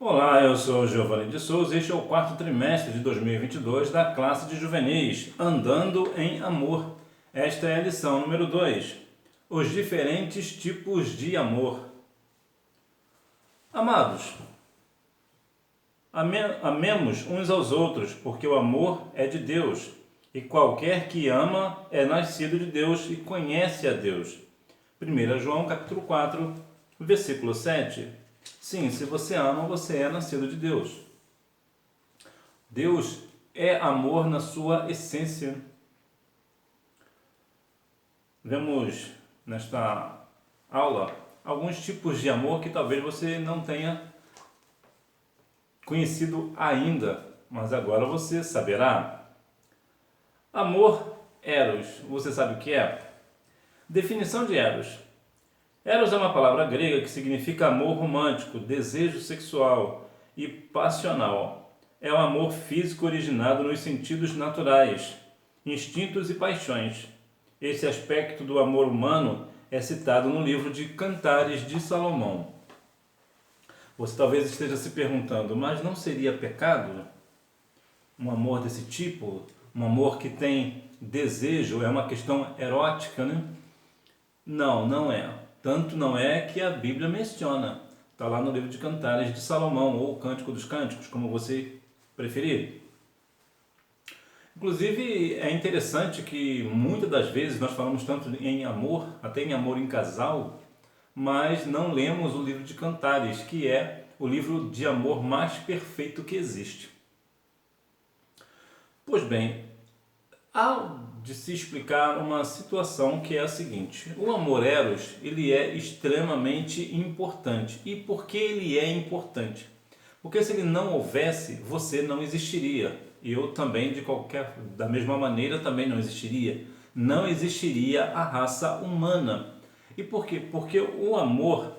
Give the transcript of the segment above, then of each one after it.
Olá, eu sou Giovanni de Souza e este é o quarto trimestre de 2022 da classe de juvenis, Andando em Amor. Esta é a lição número 2, os diferentes tipos de amor. Amados, amemos uns aos outros, porque o amor é de Deus, e qualquer que ama é nascido de Deus e conhece a Deus. 1 João capítulo 4, versículo 7. Sim, se você ama, você é nascido de Deus. Deus é amor na sua essência. Vemos nesta aula alguns tipos de amor que talvez você não tenha conhecido ainda, mas agora você saberá. Amor eros, você sabe o que é? Definição de eros. Eros é uma palavra grega que significa amor romântico, desejo sexual e passional. É o amor físico originado nos sentidos naturais, instintos e paixões. Esse aspecto do amor humano é citado no livro de Cantares de Salomão. Você talvez esteja se perguntando, mas não seria pecado um amor desse tipo? Um amor que tem desejo, é uma questão erótica, né? Não, não é. Tanto não é que a Bíblia menciona. Está lá no livro de Cantares de Salomão, ou Cântico dos Cânticos, como você preferir. Inclusive, é interessante que muitas das vezes nós falamos tanto em amor, até em amor em casal, mas não lemos o livro de Cantares, que é o livro de amor mais perfeito que existe. Pois bem, há de se explicar uma situação que é a seguinte: o amor eros, ele é extremamente importante. E por que ele é importante? Porque se ele não houvesse, você não existiria. Eu também, da mesma maneira, também não existiria. Não existiria a raça humana. E por quê? Porque o amor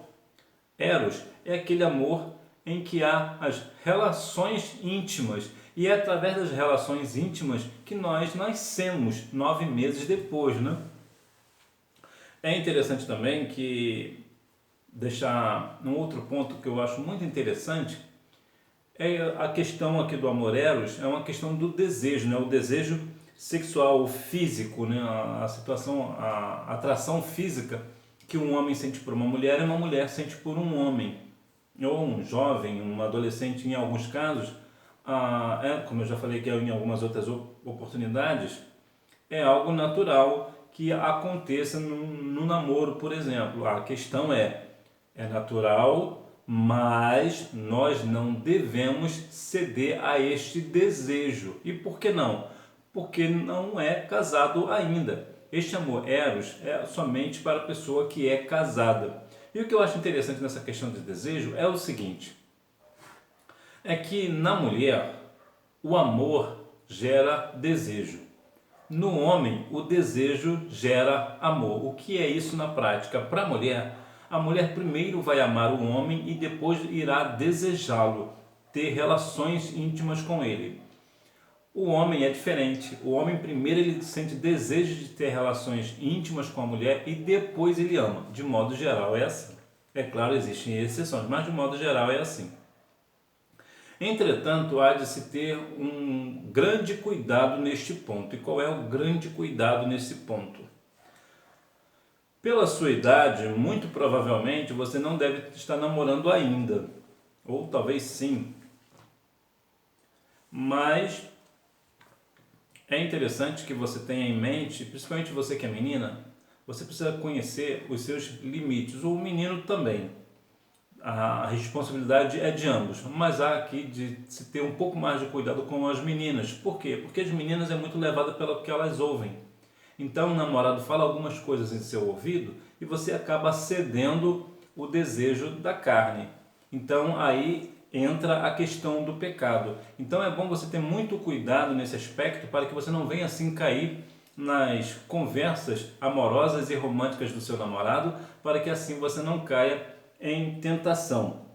eros é aquele amor em que há as relações íntimas, e é através das relações íntimas que nós nascemos 9 meses depois, né? É interessante também que deixar um outro ponto que eu acho muito interessante é a questão aqui do amor eros, é uma questão do desejo, né? O desejo sexual, o físico, né? A situação, a atração física que um homem sente por uma mulher e uma mulher sente por um homem, ou um jovem, um adolescente em alguns casos. Como eu já falei que em algumas outras oportunidades, é algo natural que aconteça no namoro, por exemplo. A questão é natural, mas nós não devemos ceder a este desejo. E por que não? Porque não é casado ainda. Este amor eros é somente para a pessoa que é casada. E o que eu acho interessante nessa questão de desejo é o seguinte: é que na mulher o amor gera desejo. No homem, o desejo gera amor. O que é isso na prática? Para a mulher primeiro vai amar o homem e depois irá desejá-lo, ter relações íntimas com ele. O homem é diferente. O homem primeiro ele sente desejo de ter relações íntimas com a mulher e depois ele ama. De modo geral é assim. É claro, existem exceções, mas de modo geral é assim. Entretanto, há de se ter um grande cuidado neste ponto. E qual é o grande cuidado nesse ponto? Pela sua idade, muito provavelmente você não deve estar namorando ainda. Ou talvez sim. Mas é interessante que você tenha em mente, principalmente você que é menina, você precisa conhecer os seus limites. O menino também. A responsabilidade é de ambos, mas há aqui de se ter um pouco mais de cuidado com as meninas. Por quê? Porque as meninas é muito levada pelo que elas ouvem. Então o namorado fala algumas coisas em seu ouvido e você acaba cedendo o desejo da carne. Então aí entra a questão do pecado. Então é bom você ter muito cuidado nesse aspecto para que você não venha assim cair nas conversas amorosas e românticas do seu namorado, para que assim você não caia em tentação.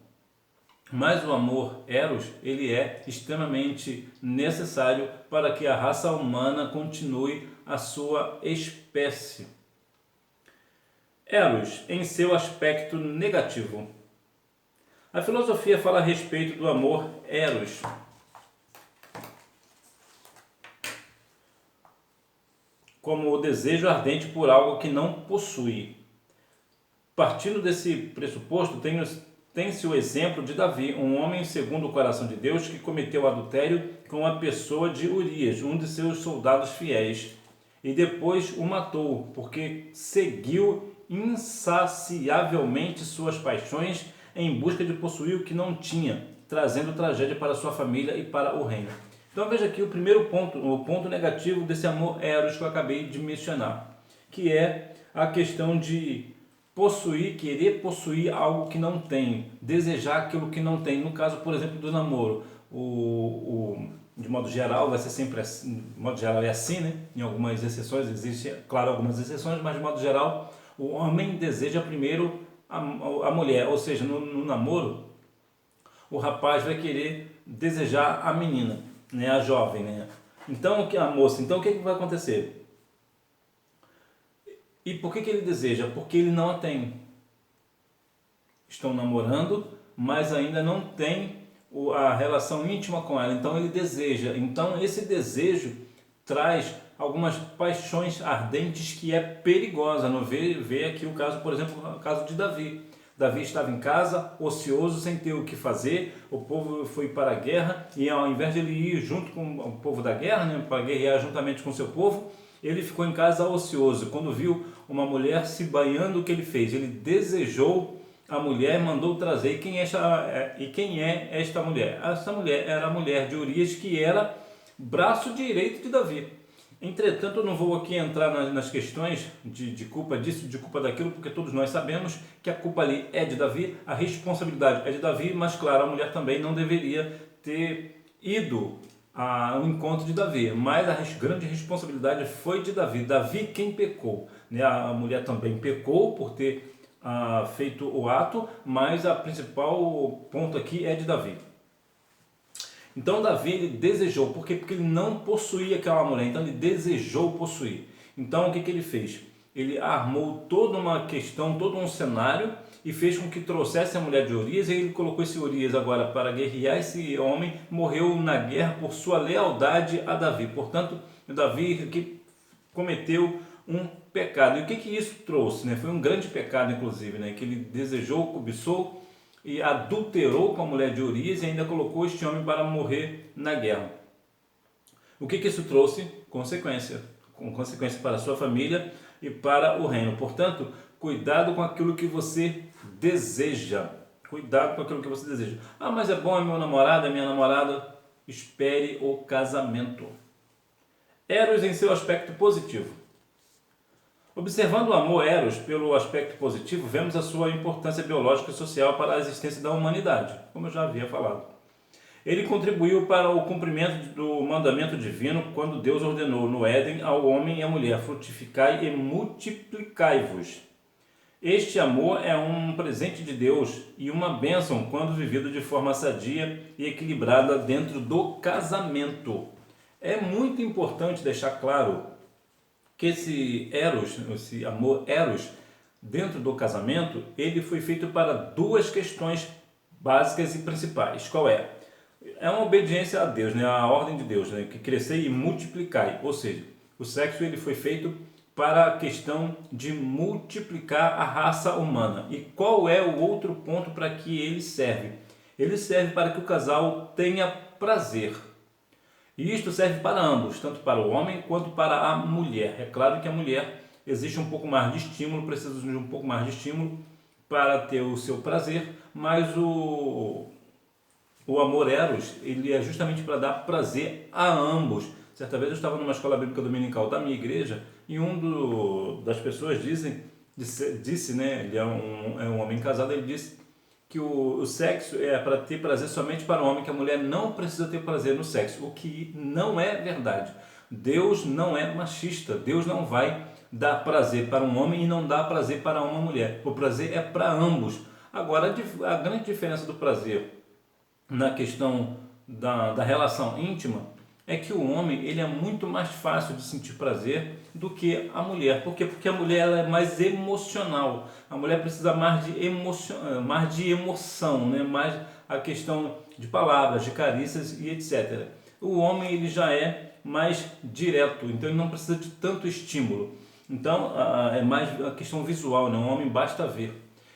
Mas o amor eros, ele é extremamente necessário para que a raça humana continue a sua espécie. Eros, em seu aspecto negativo. A filosofia fala a respeito do amor eros, como o desejo ardente por algo que não possui. Partindo desse pressuposto, tem-se o exemplo de Davi, um homem segundo o coração de Deus que cometeu adultério com a pessoa de Urias, um de seus soldados fiéis, e depois o matou, porque seguiu insaciavelmente suas paixões em busca de possuir o que não tinha, trazendo tragédia para sua família e para o reino. Então veja aqui o primeiro ponto, o ponto negativo desse amor eros que eu acabei de mencionar, que é a questão de querer possuir algo que não tem, desejar aquilo que não tem. No caso, por exemplo, do namoro, de modo geral, vai ser sempre assim, de modo geral é assim, né? Em algumas exceções, existem, claro, algumas exceções, mas de modo geral, o homem deseja primeiro a mulher, ou seja, no namoro, o rapaz vai querer desejar a menina, né? A jovem, né? Então, a moça, então o que vai acontecer? E por que ele deseja? Porque ele não a tem. Estão namorando, mas ainda não tem a relação íntima com ela. Então ele deseja. Então esse desejo traz algumas paixões ardentes que é perigosa. Não vê aqui o caso, por exemplo, o caso de Davi. Davi estava em casa, ocioso, sem ter o que fazer. O povo foi para a guerra e ao invés de ele ir junto com o povo da guerra, né, para guerrear juntamente com o seu povo, ele ficou em casa ocioso. Quando viu uma mulher se banhando, o que ele fez? Ele desejou a mulher, mandou trazer. E quem é esta mulher? Esta mulher era a mulher de Urias, que era braço direito de Davi. Entretanto, eu não vou aqui entrar nas questões de culpa disso, de culpa daquilo, porque todos nós sabemos que a culpa ali é de Davi, a responsabilidade é de Davi, mas claro, a mulher também não deveria ter ido ao encontro de Davi, mas a grande responsabilidade foi de Davi. Davi quem pecou, né? A mulher também pecou por ter feito o ato, mas a principal ponto aqui é de Davi. Então Davi ele desejou, por quê? Porque ele não possuía aquela mulher, então ele desejou possuir. Então o que ele fez? Ele armou toda uma questão, todo um cenário e fez com que trouxesse a mulher de Urias, e ele colocou esse Urias agora para guerrear. Esse homem morreu na guerra por sua lealdade a Davi. Portanto, Davi que cometeu um pecado. E o que isso trouxe? Né? Foi um grande pecado, inclusive, né? Que ele desejou, cobiçou e adulterou com a mulher de Urias e ainda colocou este homem para morrer na guerra. O que isso trouxe? Consequência para a sua família e para o reino. Portanto, cuidado com aquilo que você deseja. Cuidado com aquilo que você deseja. Ah, mas é bom, é meu namorado, é minha namorada. Espere o casamento. Eros em seu aspecto positivo. Observando o amor eros pelo aspecto positivo, vemos a sua importância biológica e social para a existência da humanidade, como eu já havia falado. Ele contribuiu para o cumprimento do mandamento divino quando Deus ordenou no Éden ao homem e à mulher: frutificai e multiplicai-vos. Este amor é um presente de Deus e uma bênção quando vivido de forma sadia e equilibrada dentro do casamento. É muito importante deixar claro que esse eros, esse amor eros, dentro do casamento, ele foi feito para duas questões básicas e principais. Qual é? É uma obediência a Deus, né? A ordem de Deus, né? Que crescer e multiplicar. Ou seja, o sexo ele foi feito para a questão de multiplicar a raça humana. E qual é o outro ponto para que ele serve? Ele serve para que o casal tenha prazer. E isto serve para ambos, tanto para o homem quanto para a mulher. É claro que a mulher existe um pouco mais de estímulo, precisa de um pouco mais de estímulo para ter o seu prazer, mas o amor eros, ele é justamente para dar prazer a ambos. Certa vez eu estava numa escola bíblica dominical da minha igreja e das pessoas disse, né, ele é um homem casado, ele disse que o sexo é para ter prazer somente para o homem, que a mulher não precisa ter prazer no sexo, o que não é verdade. Deus não é machista, Deus não vai dar prazer para um homem e não dá prazer para uma mulher. O prazer é para ambos. Agora, a grande diferença do prazer na questão da relação íntima é que o homem ele é muito mais fácil de sentir prazer do que a mulher. Por quê? Porque a mulher ela é mais emocional. A mulher precisa mais de emoção, né? Mais a questão de palavras, de carícias e etc. O homem ele já é mais direto, então ele não precisa de tanto estímulo. Então é mais a questão visual, né? O homem basta ver.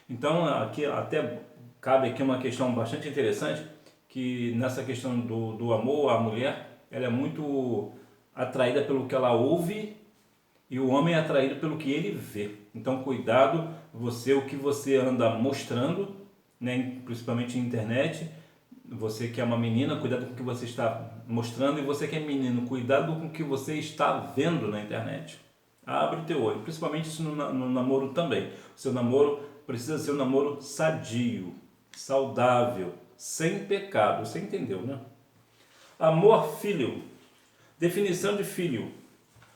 Então aqui até cabe aqui uma questão bastante interessante, que nessa questão do amor, a mulher ela é muito atraída pelo que ela ouve e o homem é atraído pelo que ele vê. Então cuidado, o que você anda mostrando, né, principalmente na internet. Você que é uma menina, cuidado com o que você está mostrando, e você que é menino, cuidado com o que você está vendo na internet. Abre o teu olho, principalmente isso no namoro também. O seu namoro precisa ser um namoro sadio, saudável, sem pecado. Você entendeu, né? Amor filial. Definição de filho.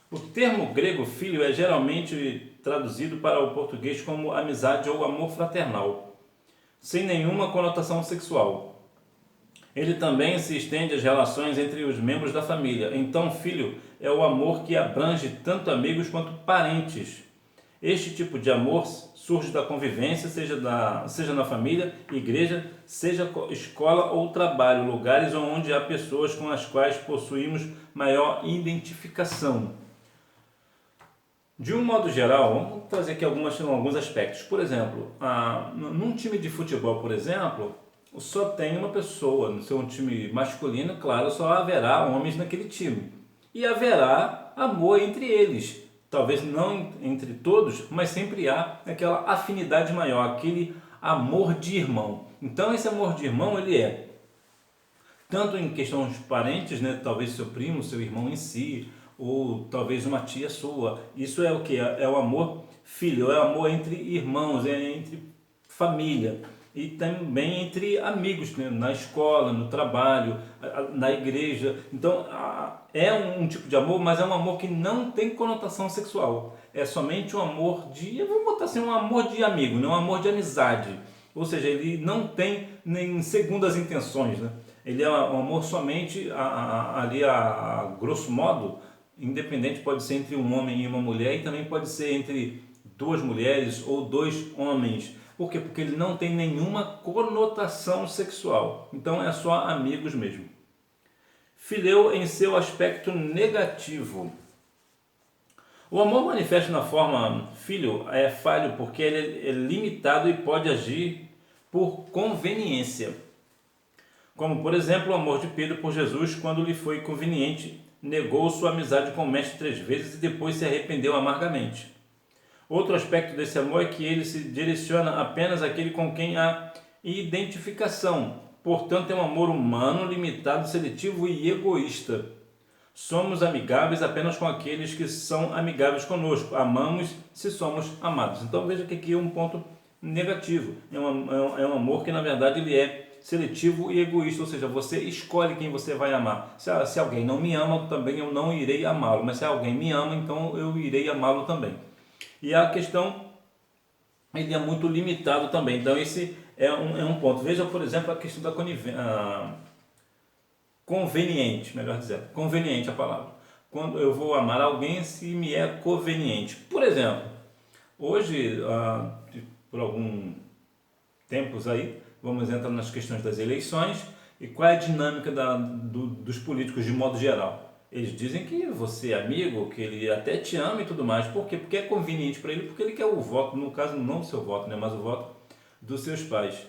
O termo grego filho é geralmente traduzido para o português como amizade ou amor fraternal, sem nenhuma conotação sexual. Ele também se estende às relações entre os membros da família. Então, filho é o amor que abrange tanto amigos quanto parentes. Este tipo de amor surge da convivência, seja na família, igreja, seja escola ou trabalho, lugares onde há pessoas com as quais possuímos maior identificação. De um modo geral, vamos trazer aqui alguns aspectos. Por exemplo, num time de futebol, por exemplo, só tem uma pessoa. No seu time masculino, claro, só haverá homens naquele time. E haverá amor entre eles. Talvez não entre todos, mas sempre há aquela afinidade maior, aquele amor de irmão. Então esse amor de irmão, ele é tanto em questões parentes, né? Talvez seu primo, seu irmão em si, ou talvez uma tia sua. Isso é o que? É o amor filho, é o amor entre irmãos, é entre família. E também entre amigos, né? Na escola, no trabalho, na igreja. Então é um tipo de amor, mas é um amor que não tem conotação sexual. É somente um amor eu vou botar assim, um amor de amigo, não um amor de amizade. Ou seja, ele não tem nem segundas intenções, né? Ele é um amor somente ali a grosso modo, independente, pode ser entre um homem e uma mulher, e também pode ser entre duas mulheres ou dois homens. Por quê? Porque ele não tem nenhuma conotação sexual. Então é só amigos mesmo. Fileu em seu aspecto negativo. O amor manifesto na forma filho é falho porque ele é limitado e pode agir por conveniência. Como, por exemplo, o amor de Pedro por Jesus, quando lhe foi conveniente, negou sua amizade com o mestre 3 vezes e depois se arrependeu amargamente. Outro aspecto desse amor é que ele se direciona apenas àquele com quem há identificação. Portanto, é um amor humano, limitado, seletivo e egoísta. Somos amigáveis apenas com aqueles que são amigáveis conosco. Amamos se somos amados. Então veja que aqui é um ponto negativo. É um amor que na verdade ele é seletivo e egoísta. Ou seja, você escolhe quem você vai amar. Se alguém não me ama, também eu não irei amá-lo. Mas se alguém me ama, então eu irei amá-lo também. E a questão, ele é muito limitado também. Então esse é um ponto. Veja, por exemplo, a questão da conveniente, melhor dizendo. Conveniente a palavra. Quando eu vou amar alguém, se me é conveniente. Por exemplo, hoje, por algum tempos aí, vamos entrar nas questões das eleições. E qual é a dinâmica dos políticos de modo geral? Eles dizem que você é amigo, que ele até te ama e tudo mais. Por quê? Porque é conveniente para ele, porque ele quer o voto, no caso não o seu voto, né, mas o voto dos seus pais.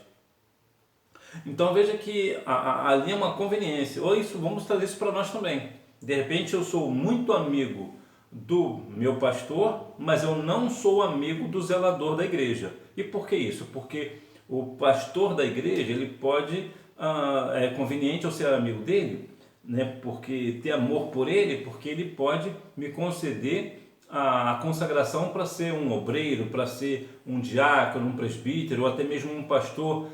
Então veja que ali é uma conveniência. Ou isso, vamos trazer isso para nós também. De repente eu sou muito amigo do meu pastor, mas eu não sou amigo do zelador da igreja. E por que isso? Porque o pastor da igreja, ele pode, é conveniente eu ser amigo dele, né? Porque ter amor por ele, porque ele pode me conceder a consagração para ser um obreiro, para ser um diácono, um presbítero, ou até mesmo um pastor,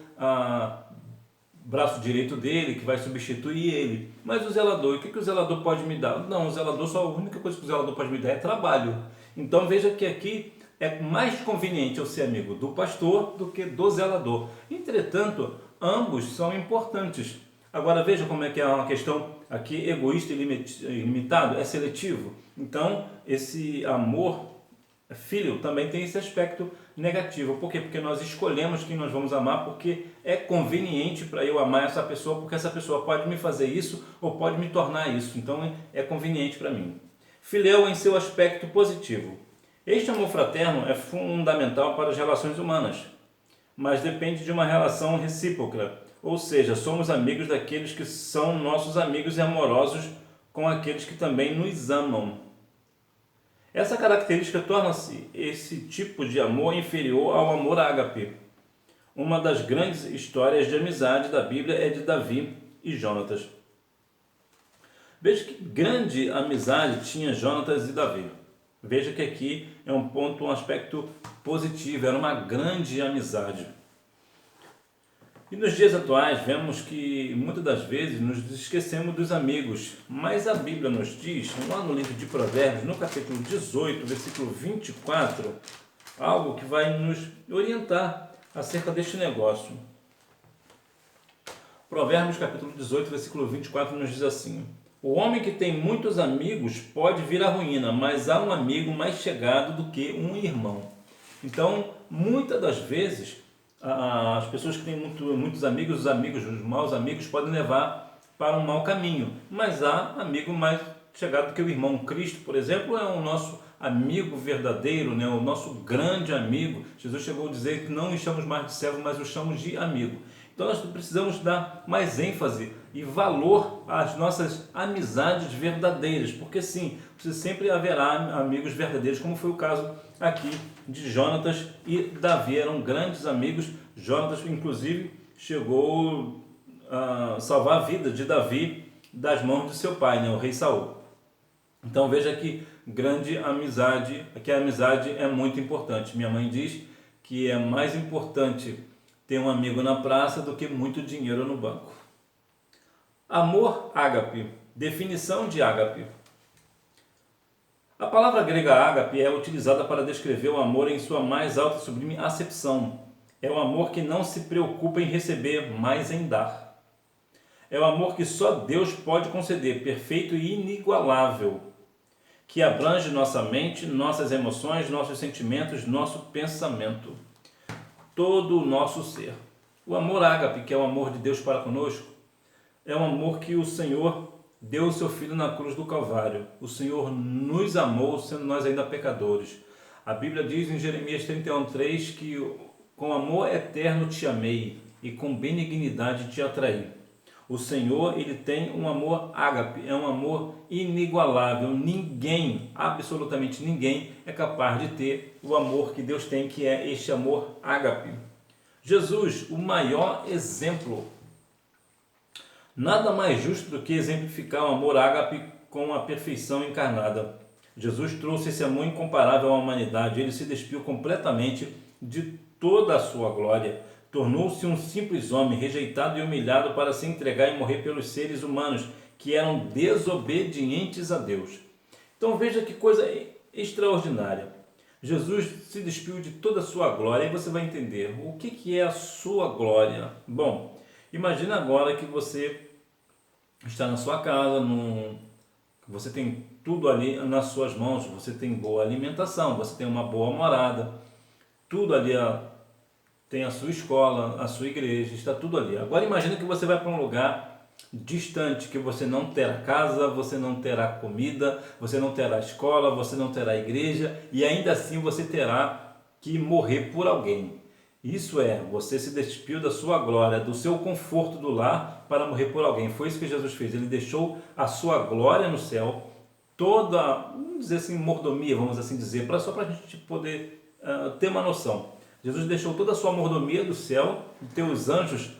braço direito dele, que vai substituir ele. Mas o zelador, o que o zelador pode me dar? Não, o zelador, só a única coisa que o zelador pode me dar é trabalho. Então veja que aqui é mais conveniente eu ser amigo do pastor do que do zelador. Entretanto, ambos são importantes. Agora veja como é que é uma questão aqui egoísta e ilimitado, é seletivo. Então esse amor filho também tem esse aspecto negativo. Por quê? Porque nós escolhemos quem nós vamos amar, porque é conveniente para eu amar essa pessoa, porque essa pessoa pode me fazer isso ou pode me tornar isso. Então é conveniente para mim. Filéu em seu aspecto positivo. Este amor fraterno é fundamental para as relações humanas, mas depende de uma relação recíproca. Ou seja, somos amigos daqueles que são nossos amigos e amorosos com aqueles que também nos amam. Essa característica torna-se esse tipo de amor inferior ao amor ágape. Uma das grandes histórias de amizade da Bíblia é de Davi e Jonatas. Veja que grande amizade tinha Jonatas e Davi. Veja que aqui é um ponto, um aspecto positivo, era uma grande amizade. E nos dias atuais vemos que muitas das vezes nos esquecemos dos amigos, mas a Bíblia nos diz, lá no livro de Provérbios, no capítulo 18, versículo 24, algo que vai nos orientar acerca deste negócio. Provérbios capítulo 18, versículo 24 nos diz assim: o homem que tem muitos amigos pode vir à ruína, mas há um amigo mais chegado do que um irmão. Então, muitas das vezes, as pessoas que têm muitos amigos, os maus amigos, podem levar para um mau caminho. Mas há amigo mais chegado do que o irmão. Cristo, por exemplo, é o nosso amigo verdadeiro, né? O nosso grande amigo. Jesus chegou a dizer que não o chamamos mais de servo, mas o chamamos de amigo. Então nós precisamos dar mais ênfase e valor às nossas amizades verdadeiras, porque sim, sempre haverá amigos verdadeiros, como foi o caso aqui de Jonatas e Davi. Eram grandes amigos. Jonatas, inclusive, chegou a salvar a vida de Davi das mãos de seu pai, né, o rei Saul. Então veja que grande amizade, que a amizade é muito importante. Minha mãe diz que é mais importante ter um amigo na praça do que muito dinheiro no banco. Amor ágape. Definição de ágape. A palavra grega ágape é utilizada para descrever o amor em sua mais alta e sublime acepção. É o amor que não se preocupa em receber, mas em dar. É o amor que só Deus pode conceder, perfeito e inigualável, que abrange nossa mente, nossas emoções, nossos sentimentos, nosso pensamento, todo o nosso ser. O amor ágape, que é o amor de Deus para conosco, é um amor que o Senhor deu o seu Filho na cruz do Calvário. O Senhor nos amou, sendo nós ainda pecadores. A Bíblia diz em Jeremias 31:3 que com amor eterno te amei e com benignidade te atraí. O Senhor, ele tem um amor ágape, é um amor inigualável. Ninguém, absolutamente ninguém, é capaz de ter o amor que Deus tem, que é este amor ágape. Jesus, o maior exemplo. Nada mais justo do que exemplificar o amor ágape com a perfeição encarnada. Jesus trouxe esse amor incomparável à humanidade. Ele se despiu completamente de toda a sua glória. Tornou-se um simples homem, rejeitado e humilhado para se entregar e morrer pelos seres humanos que eram desobedientes a Deus. Então veja que coisa extraordinária. Jesus se despiu de toda a sua glória e você vai entender o que é a sua glória. Bom, imagina agora que você está na sua casa, você tem tudo ali nas suas mãos, você tem boa alimentação, você tem uma boa morada, tudo ali, tem a sua escola, a sua igreja, está tudo ali. Agora imagina que você vai para um lugar distante, que você não terá casa, você não terá comida, você não terá escola, você não terá igreja e ainda assim você terá que morrer por alguém. Isso é, você se despiu da sua glória, do seu conforto do lar para morrer por alguém. Foi isso que Jesus fez. Ele deixou a sua glória no céu, toda, vamos dizer assim, mordomia, vamos assim dizer, só para a gente poder ter uma noção. Jesus deixou toda a sua mordomia do céu, ter os anjos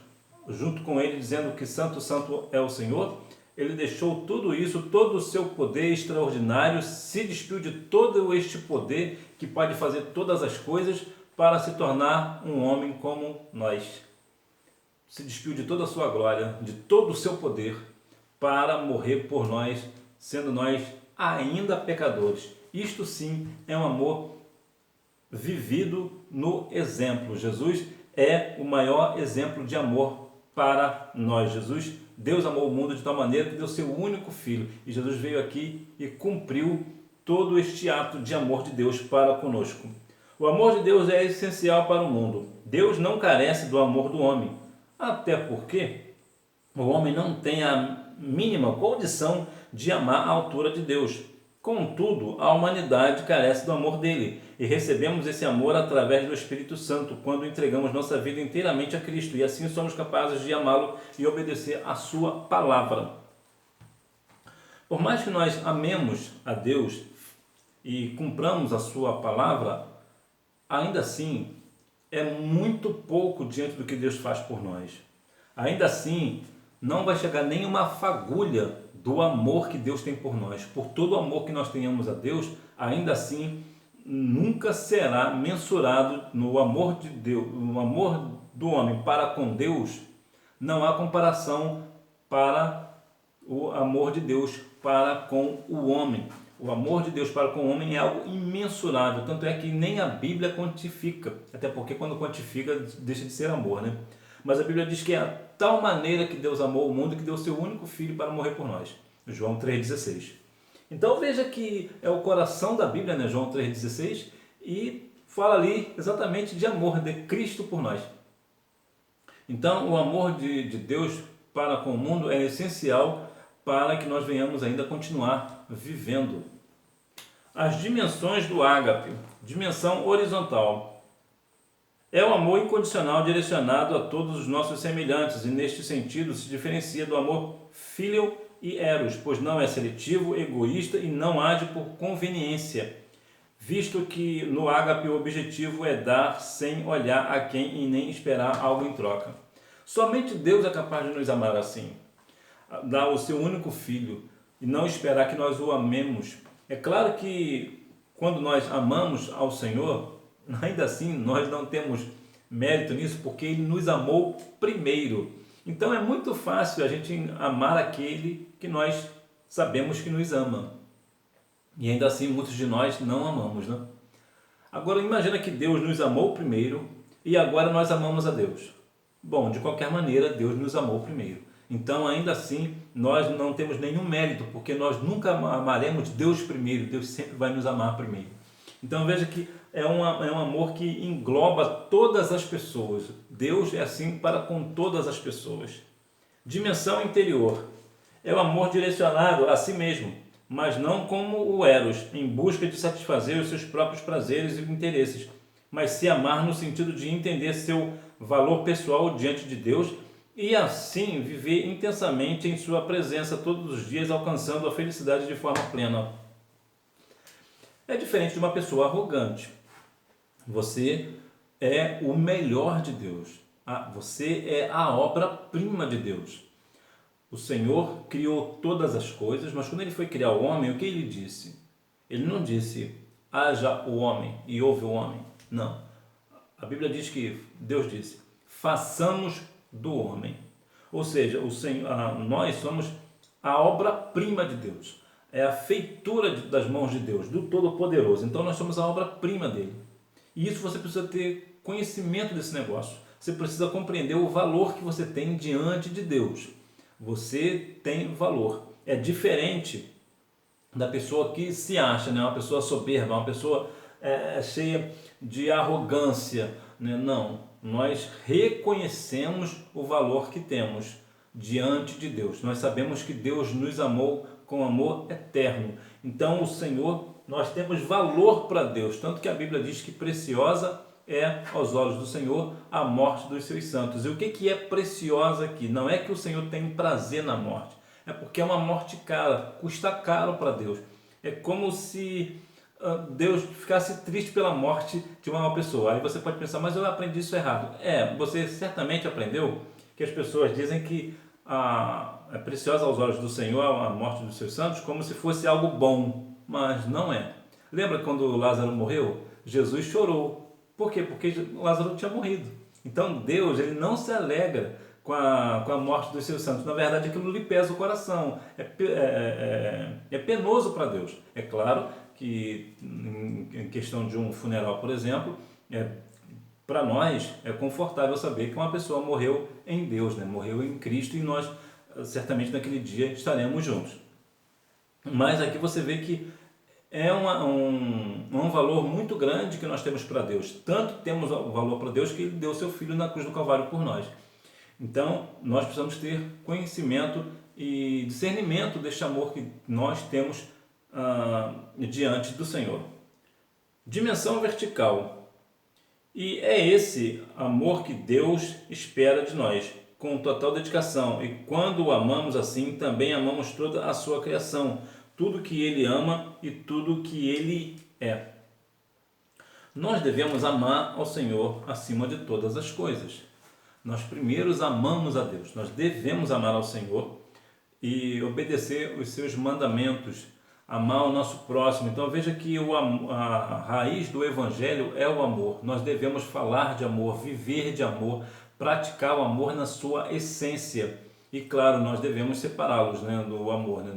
junto com ele, dizendo que santo, santo é o Senhor. Ele deixou tudo isso, todo o seu poder extraordinário, se despiu de todo este poder que pode fazer todas as coisas para se tornar um homem como nós. Se despiu de toda a sua glória, de todo o seu poder, para morrer por nós, sendo nós ainda pecadores. Isto sim é um amor vivido no exemplo. Jesus é o maior exemplo de amor para nós. Deus amou o mundo de tal maneira que deu seu único filho. E Jesus veio aqui e cumpriu todo este ato de amor de Deus para conosco. O amor de Deus é essencial para o mundo. Deus não carece do amor do homem, até porque o homem não tem a mínima condição de amar à altura de Deus. Contudo, a humanidade carece do amor dele e recebemos esse amor através do Espírito Santo quando entregamos nossa vida inteiramente a Cristo e assim somos capazes de amá-lo e obedecer à sua palavra. Por mais que nós amemos a Deus e cumpramos a sua palavra, ainda assim é muito pouco diante do que Deus faz por nós. Ainda assim, não vai chegar nenhuma fagulha do amor que Deus tem por nós. Por todo o amor que nós tenhamos a Deus, ainda assim nunca será mensurado no amor de Deus, no amor do homem para com Deus. Não há comparação para o amor de Deus para com o homem. O amor de Deus para com o homem é algo imensurável, tanto é que nem a Bíblia quantifica, até porque quando quantifica deixa de ser amor, né? Mas a Bíblia diz que é a tal maneira que Deus amou o mundo que deu seu único filho para morrer por nós. João 3,16. Então veja que é o coração da Bíblia, né? João 3,16, e fala ali exatamente de amor de Cristo por nós. Então o amor de Deus para com o mundo é essencial para que nós venhamos ainda continuar vivendo. As dimensões do ágape. Dimensão horizontal. É o amor incondicional direcionado a todos os nossos semelhantes e neste sentido se diferencia do amor filial e eros, pois não é seletivo, egoísta e não age por conveniência, visto que no ágape o objetivo é dar sem olhar a quem e nem esperar algo em troca. Somente Deus é capaz de nos amar assim, dar o seu único filho e não esperar que nós o amemos. É claro que quando nós amamos ao Senhor, ainda assim nós não temos mérito nisso porque Ele nos amou primeiro. Então é muito fácil a gente amar aquele que nós sabemos que nos ama. E ainda assim muitos de nós não amamos, né? Agora imagina que Deus nos amou primeiro e agora nós amamos a Deus. Bom, de qualquer maneira Deus nos amou primeiro. Então ainda assim nós não temos nenhum mérito porque nós nunca amaremos Deus primeiro. Deus sempre vai nos amar primeiro. Então veja que é um amor que engloba todas as pessoas. Deus é assim para com todas as pessoas. Dimensão interior. É o amor direcionado a si mesmo, mas não como o eros, em busca de satisfazer os seus próprios prazeres e interesses, mas se amar no sentido de entender seu valor pessoal diante de Deus e assim viver intensamente em sua presença todos os dias, alcançando a felicidade de forma plena. É diferente de uma pessoa arrogante. Você é o melhor de Deus. Você é a obra-prima de Deus. O Senhor criou todas as coisas, mas quando Ele foi criar o homem, o que Ele disse? Ele não disse, haja o homem e houve o homem. Não. A Bíblia diz que Deus disse, façamos do homem. Ou seja, nós somos a obra-prima de Deus. É a feitura das mãos de Deus, do Todo-Poderoso. Então nós somos a obra-prima dele. E isso você precisa ter conhecimento desse negócio. Você precisa compreender o valor que você tem diante de Deus. Você tem valor. É diferente da pessoa que se acha, né? Uma pessoa soberba, uma pessoa cheia de arrogância. Né? Não, nós reconhecemos o valor que temos diante de Deus. Nós sabemos que Deus nos amou com amor eterno. Então o Senhor, nós temos valor para Deus, tanto que a Bíblia diz que preciosa é aos olhos do Senhor a morte dos seus santos. E o que é preciosa aqui? Não é que o Senhor tem prazer na morte, é porque é uma morte cara, custa caro para Deus. É como se Deus ficasse triste pela morte de uma pessoa. Aí você pode pensar, mas eu aprendi isso errado. Você certamente aprendeu que as pessoas dizem que é preciosa aos olhos do Senhor a morte dos seus santos como se fosse algo bom, mas não é. Lembra quando Lázaro morreu? Jesus chorou. Por quê? Porque Lázaro tinha morrido. Então Deus, ele não se alegra com a morte dos seus santos. Na verdade, aquilo lhe pesa o coração. É penoso para Deus. É claro que em questão de um funeral, por exemplo, para nós é confortável saber que uma pessoa morreu em Deus, né? Morreu em Cristo, e nós certamente naquele dia estaremos juntos. Mas aqui você vê que é um valor muito grande que nós temos para Deus. Tanto temos o valor para Deus que Ele deu seu Filho na cruz do Calvário por nós. Então, nós precisamos ter conhecimento e discernimento deste amor que nós temos diante do Senhor. Dimensão vertical. E é esse amor que Deus espera de nós, com total dedicação. E quando o amamos assim, também amamos toda a sua criação, tudo que Ele ama e tudo que Ele é. Nós devemos amar ao Senhor acima de todas as coisas. Nós primeiros amamos a Deus, nós devemos amar ao Senhor e obedecer os seus mandamentos, amar o nosso próximo. Então veja que a raiz do Evangelho é o amor. Nós devemos falar de amor, viver de amor, praticar o amor na sua essência. E claro, nós devemos separá-los, né, do amor. Né?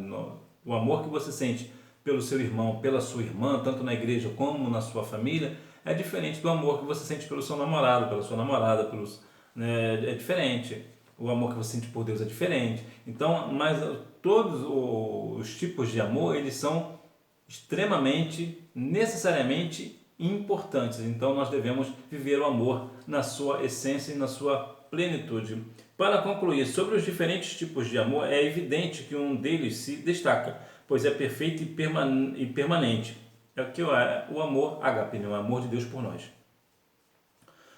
O amor que você sente pelo seu irmão, pela sua irmã, tanto na igreja como na sua família, é diferente do amor que você sente pelo seu namorado, pela sua namorada, é diferente. O amor que você sente por Deus é diferente. Então, mas todos os tipos de amor, eles são extremamente, necessariamente importantes. Então, nós devemos viver o amor na sua essência e na sua plenitude. Para concluir, sobre os diferentes tipos de amor, é evidente que um deles se destaca, pois é perfeito e permanente. É o amor ágape, o amor de Deus por nós.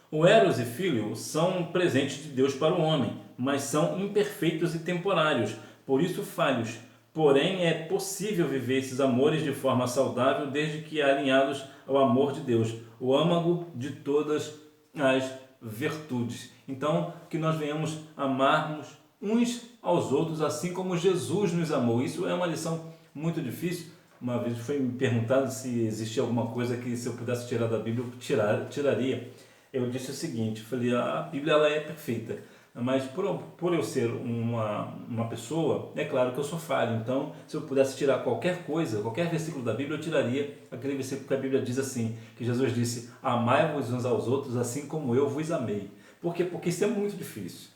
O eros e filho são presentes de Deus para o homem, mas são imperfeitos e temporários, por isso falhos. Porém, é possível viver esses amores de forma saudável desde que alinhados ao amor de Deus, o âmago de todas as virtudes. Então, que nós venhamos amarmos uns aos outros assim como Jesus nos amou. Isso é uma lição muito difícil. Uma vez foi me perguntado se existia alguma coisa que, se eu pudesse tirar da Bíblia, eu tiraria. Eu disse o seguinte, falei, a Bíblia ela é perfeita, mas por eu ser uma pessoa, é claro que eu sou falho. Então, se eu pudesse tirar qualquer coisa, qualquer versículo da Bíblia, eu tiraria aquele versículo que a Bíblia diz assim, que Jesus disse, amai-vos uns aos outros assim como eu vos amei. Por quê? Porque isso é muito difícil,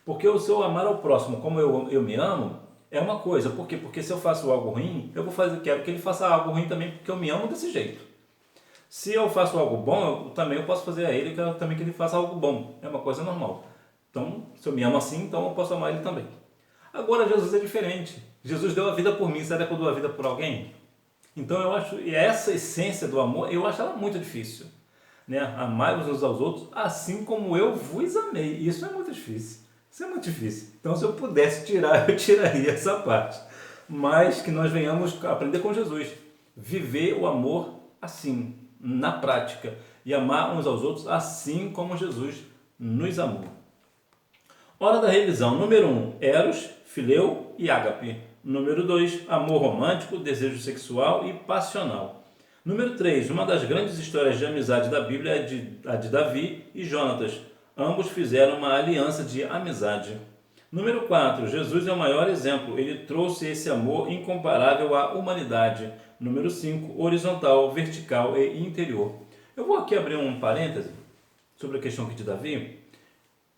porque se eu amar ao próximo como eu me amo, é uma coisa. Por quê? Porque se eu faço algo ruim, quero que ele faça algo ruim também, porque eu me amo desse jeito. Se eu faço algo bom, eu posso fazer a ele, eu quero também que ele faça algo bom. É uma coisa normal. Então, se eu me amo assim, então eu posso amar ele também. Agora, Jesus é diferente. Jesus deu a vida por mim. Será que eu dou a vida por alguém? Então, eu acho, e essa essência do amor, eu acho ela muito difícil. Né? Amai-vos uns aos outros, assim como eu vos amei. Isso é muito difícil. Isso é muito difícil. Então, se eu pudesse tirar, eu tiraria essa parte. Mas que nós venhamos aprender com Jesus. Viver o amor assim, na prática, e amar uns aos outros assim como Jesus nos amou. Hora da revisão. Número 1, eros, fileu e ágape. Número 2, amor romântico, desejo sexual e passional. Número 3, uma das grandes histórias de amizade da Bíblia é a de Davi e Jonatas. Ambos fizeram uma aliança de amizade. Número 4, Jesus é o maior exemplo. Ele trouxe esse amor incomparável à humanidade. Número 5, horizontal, vertical e interior. Eu vou aqui abrir um parêntese sobre a questão aqui de Davi,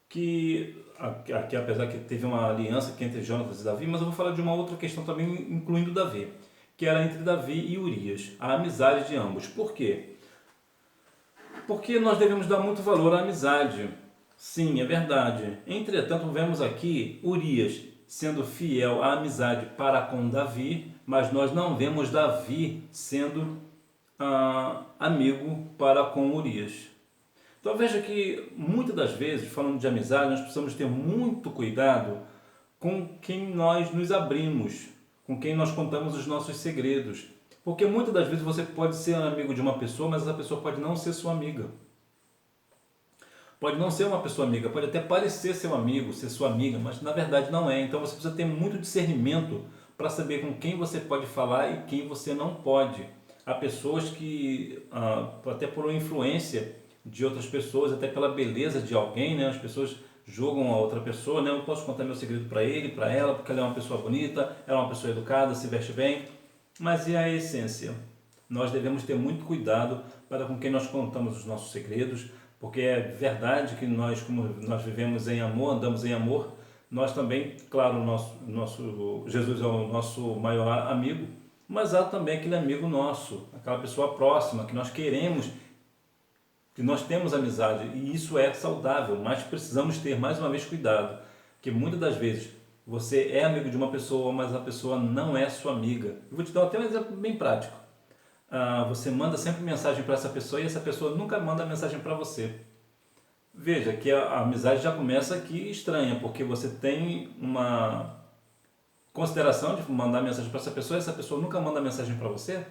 que aqui, apesar que teve uma aliança aqui entre Jonatas e Davi, mas eu vou falar de uma outra questão também incluindo Davi, que era entre Davi e Urias, a amizade de ambos. Por quê? Porque nós devemos dar muito valor à amizade. Sim, é verdade. Entretanto, vemos aqui Urias sendo fiel à amizade para com Davi, mas nós não vemos Davi sendo amigo para com Urias. Então veja que muitas das vezes, falando de amizade, nós precisamos ter muito cuidado com quem nós nos abrimos, com quem nós contamos os nossos segredos. Porque muitas das vezes você pode ser amigo de uma pessoa, mas essa pessoa pode não ser sua amiga. Pode não ser uma pessoa amiga, pode até parecer seu amigo, ser sua amiga, mas na verdade não é. Então você precisa ter muito discernimento para saber com quem você pode falar e quem você não pode. Há pessoas que, até por uma influência de outras pessoas, até pela beleza de alguém, né, as pessoas julgam a outra pessoa, né, eu posso contar meu segredo para ele, para ela, porque ela é uma pessoa bonita, ela é uma pessoa educada, se veste bem. Mas e a essência? Nós devemos ter muito cuidado para com quem nós contamos os nossos segredos, porque é verdade que nós, como nós vivemos em amor, andamos em amor, nós também, claro, nosso Jesus é o nosso maior amigo, mas há também aquele amigo nosso, aquela pessoa próxima que nós queremos, que nós temos amizade, e isso é saudável, mas precisamos ter mais uma vez cuidado, que muitas das vezes você é amigo de uma pessoa, mas a pessoa não é sua amiga. Eu vou te dar até um exemplo bem prático. Você manda sempre mensagem para essa pessoa e essa pessoa nunca manda mensagem para você. Veja que a amizade já começa aqui estranha, porque você tem uma consideração de mandar mensagem para essa pessoa e essa pessoa nunca manda mensagem para você.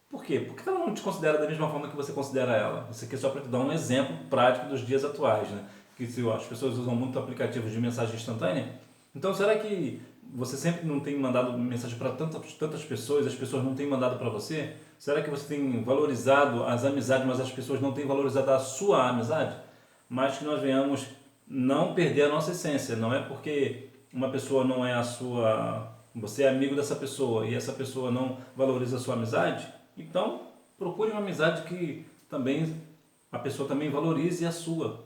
Por quê? Porque ela não te considera da mesma forma que você considera ela. Isso aqui é só para te dar um exemplo prático dos dias atuais, né? Que se as pessoas usam muito aplicativos de mensagem instantânea. Então, será que você sempre não tem mandado mensagem para tantas pessoas, as pessoas não têm mandado para você? Será que você tem valorizado as amizades, mas as pessoas não têm valorizado a sua amizade? Mas que nós venhamos não perder a nossa essência. Não é porque uma pessoa não é a sua... Você é amigo dessa pessoa e essa pessoa não valoriza a sua amizade, então procure uma amizade que também a pessoa também valorize a sua.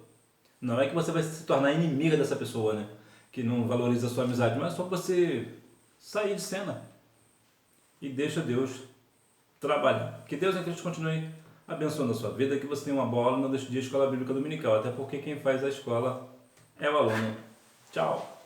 Não é que você vai se tornar inimiga dessa pessoa, né? Que não valoriza a sua amizade, mas é só você sair de cena e deixa Deus trabalhar. Que Deus em Cristo continue abençoando a sua vida, que você tenha uma boa aula no dia Escola Bíblica Dominical, até porque quem faz a escola é o aluno. Tchau!